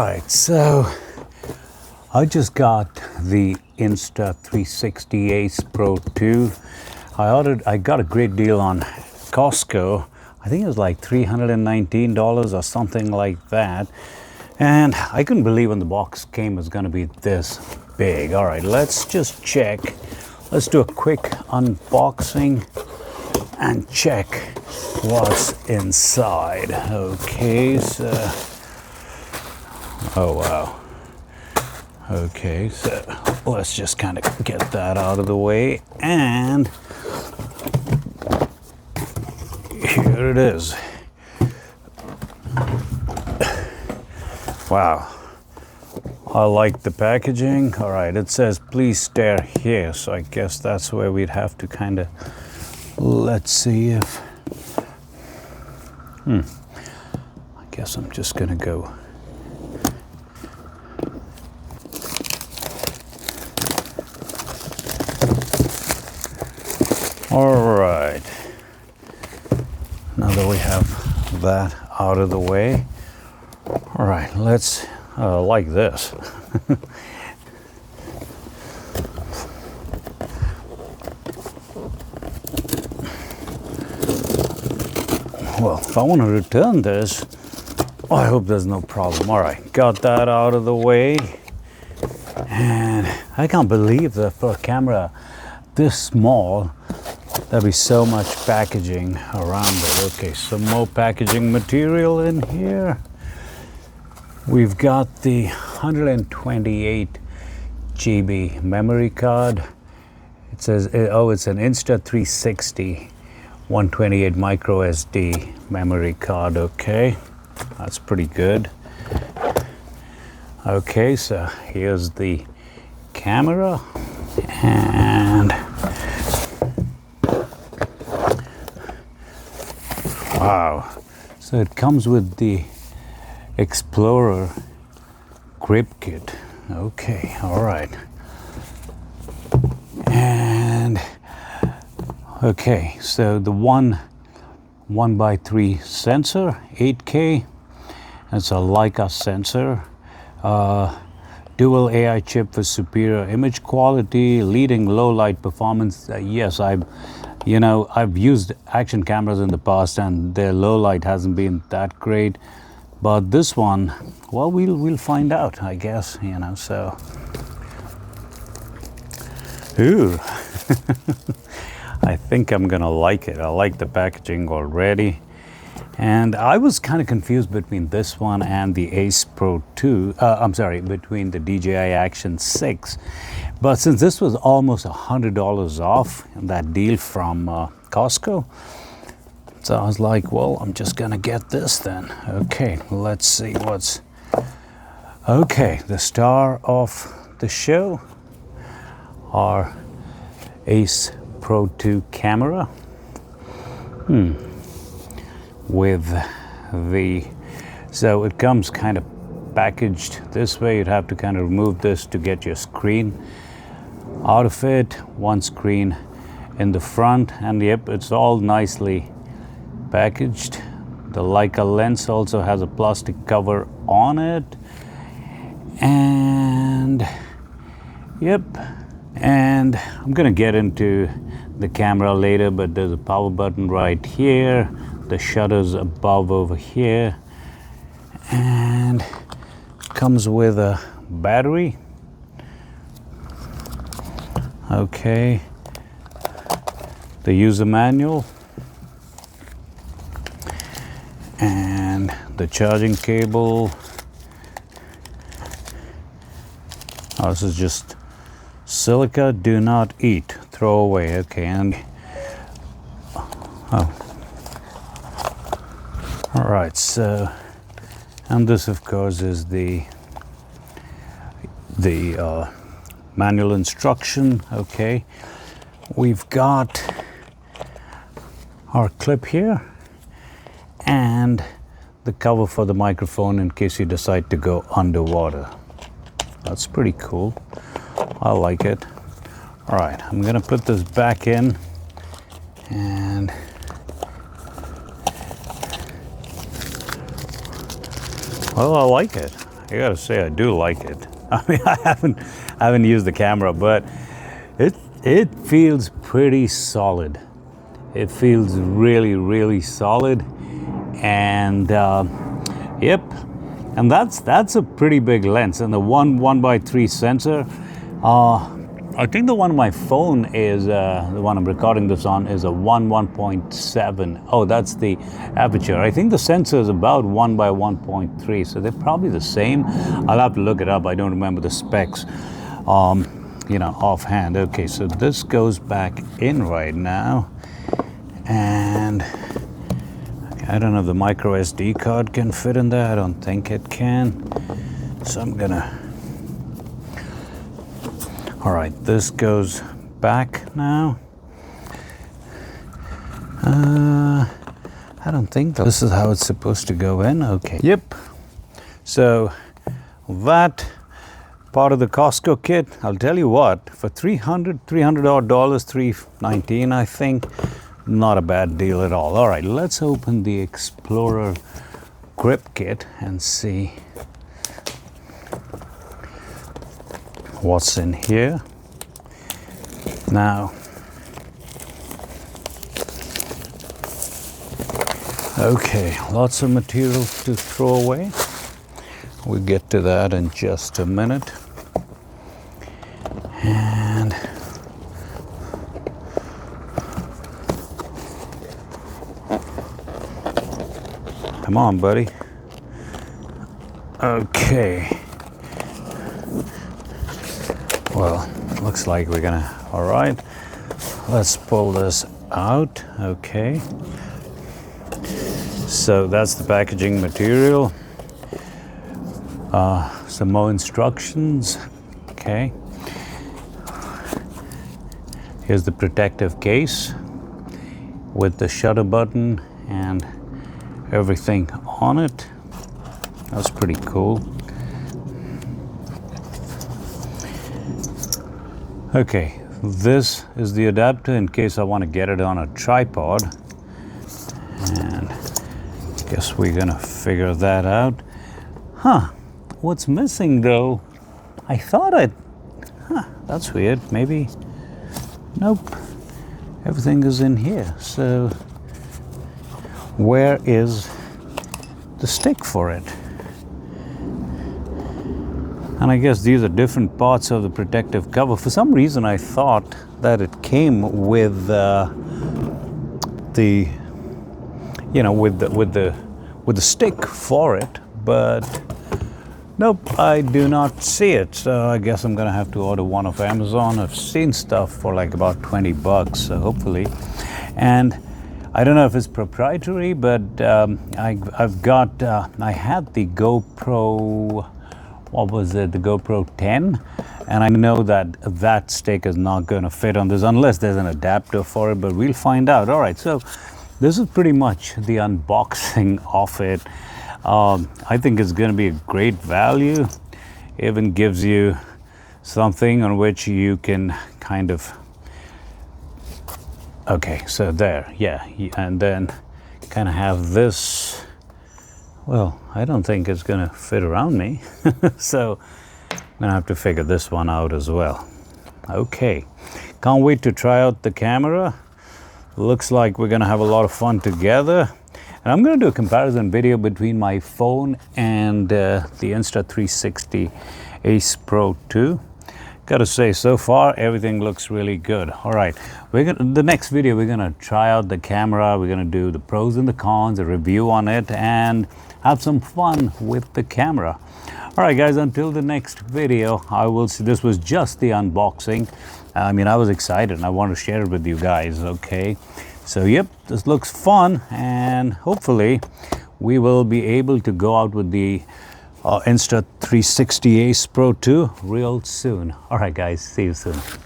right, so I just got the Insta360 Ace Pro 2. I got a great deal on Costco. I think it was like $319 or something like that. And I couldn't believe when the box came it was going to be this big. All right, let's just check. Let's do a quick unboxing and check what's inside. Okay, so, oh wow. Okay, so let's just kind of get that out of the way, and here it is. Wow, I like the packaging. All right, it says please stare here, so I guess that's where we'd have to kind of, let's see if, I guess I'm just gonna go. All right, now that we have that out of the way, all right, let's like this. Well, if I want to return this, I hope there's no problem. All right, got that out of the way, and I can't believe that for a camera this small, there'll be so much packaging around it. Okay, some more packaging material in here. We've got the 128 GB memory card. It says, oh, it's an Insta360 128 Micro SD memory card. Okay, that's pretty good. Okay, so here's the camera, and wow, so it comes with the Explorer grip kit. Okay, all right. And okay, so the 1:3 sensor, 8K. It's a Leica sensor. Dual AI chip for superior image quality, leading low light performance. Yes, I've used action cameras in the past, and their low light hasn't been that great. But this one, well, we'll find out, I guess, so. Ooh, I think I'm gonna like it. I like the packaging already. And I was kind of confused between this one and the Ace Pro 2, between the DJI Action 6. But since this was almost $100 off in that deal from Costco, so I was like, well, I'm just gonna get this then. Okay, let's see what's... Okay, the star of the show, our Ace Pro 2 camera. With the... So it comes kind of packaged this way. You'd have to kind of remove this to get your screen out of it. One screen in the front, and yep, it's all nicely packaged. The Leica lens also has a plastic cover on it, and yep, and I'm gonna get into the camera later, but there's a power button right here, the shutters above over here, and comes with a battery. Okay, the user manual, and the charging cable. Oh, this is just silica, do not eat, throw away. Okay, and oh, all right, so, and this of course is the manual instruction. Okay, we've got our clip here and the cover for the microphone in case you decide to go underwater. That's pretty cool. I like it. All right, I'm gonna put this back in, and well, I like it. I gotta say I do like it. I mean, I haven't used the camera, but it feels pretty solid. It feels really solid, and yep. And that's a pretty big lens, and the 1:3 sensor. I think the one on my phone is the one I'm recording this on is a 1.7. Oh, that's the aperture. I think the sensor is about 1:1.3, so they're probably the same. I'll have to look it up. I don't remember the specs, you know, offhand. Okay, so this goes back in right now, and I don't know if the micro SD card can fit in there. I don't think it can. So I'm gonna. All right, this goes back now. I don't think this is how it's supposed to go in. Okay. Yep. So that part of the Costco kit, I'll tell you what, for $300 odd, $319, I think. Not a bad deal at all. All right, let's open the Explorer grip kit and see what's in here. Now, okay, lots of material to throw away. We'll get to that in just a minute. And come on, buddy. Okay. Well, looks like we're gonna, all right. Let's pull this out, okay. So that's the packaging material. Some more instructions, okay. Here's the protective case with the shutter button and everything on it. That's pretty cool. Okay, this is the adapter in case I want to get it on a tripod. And I guess we're gonna figure that out. Huh, what's missing though? I thought that's weird. Maybe, nope, everything is in here. So where is the stick for it? And I guess these are different parts of the protective cover. For some reason, I thought that it came with the stick for it, but nope, I do not see it. So I guess I'm gonna have to order one off Amazon. I've seen stuff for like about 20 bucks, so hopefully. And I don't know if it's proprietary, but I had the GoPro. What was it? The GoPro 10, and I know that stick is not going to fit on this unless there's an adapter for it, but we'll find out. All right, so this is pretty much the unboxing of it. I think it's going to be a great value. Even gives you something on which you can kind of, okay, so there, yeah, and then kind of have this. Well, I don't think it's gonna fit around me. So I'm gonna have to figure this one out as well. Okay, can't wait to try out the camera. Looks like we're gonna have a lot of fun together. And I'm gonna do a comparison video between my phone and the Insta360 Ace Pro 2. Gotta say, so far everything looks really good. All right, the next video we're gonna try out the camera. We're gonna do the pros and the cons, a review on it, and have some fun with the camera. All right, guys, until the next video, I will see. This was just the unboxing. I mean, I was excited and I want to share it with you guys. Okay, so yep, this looks fun, and hopefully we will be able to go out with the Insta360 Ace Pro 2 real soon. All right, guys, see you soon. Bye.